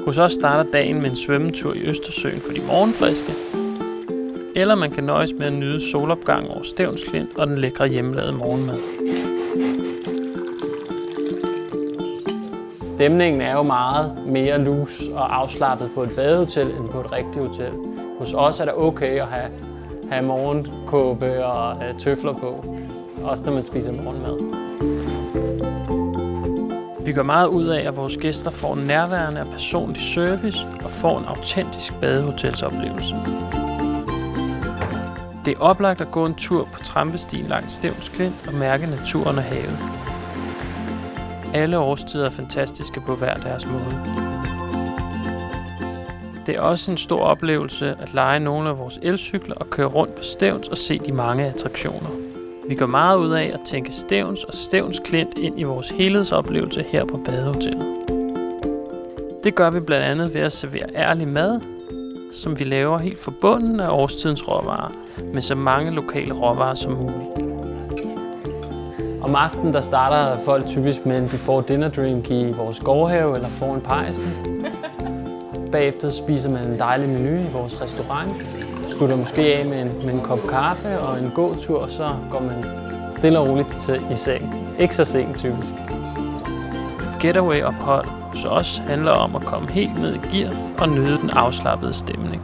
Hos os starter dagen med en svømmetur i Østersøen for de morgenfriske, eller man kan nøjes med at nyde solopgang over Stevns Klint og den lækre hjemmelavede morgenmad. Stemningen er jo meget mere loose og afslappet på et badehotel end på et rigtigt hotel. Hos os er det okay at have morgenkåbe og tøfler på, også når man spiser morgenmad. Vi gør meget ud af, at vores gæster får en nærværende og personlig service og får en autentisk badehotelsoplevelse. Det er oplagt at gå en tur på trampestien langs Stevns Klint og mærke naturen og havet. Alle årstider er fantastiske på hver deres måde. Det er også en stor oplevelse at leje nogle af vores elcykler og køre rundt på Stevns og se de mange attraktioner. Vi gør meget ud af at tænke Stevns og Stevns Klint ind i vores helhedsoplevelse her på badehotellet. Det gør vi blandt andet ved at servere ærlig mad, som vi laver helt fra bunden af årstidens råvarer, med så mange lokale råvarer som muligt. Om aftenen der starter folk typisk med en before dinner drink i vores gårdhave eller foran pejsen. Bagefter spiser man en dejlig menu i vores restaurant. Slutter måske af med en kop kaffe og en gåtur, og så går man stille og roligt i seng. Ikke så sent typisk. Getaway-ophold hos os handler om at komme helt ned i gear og nyde den afslappede stemning.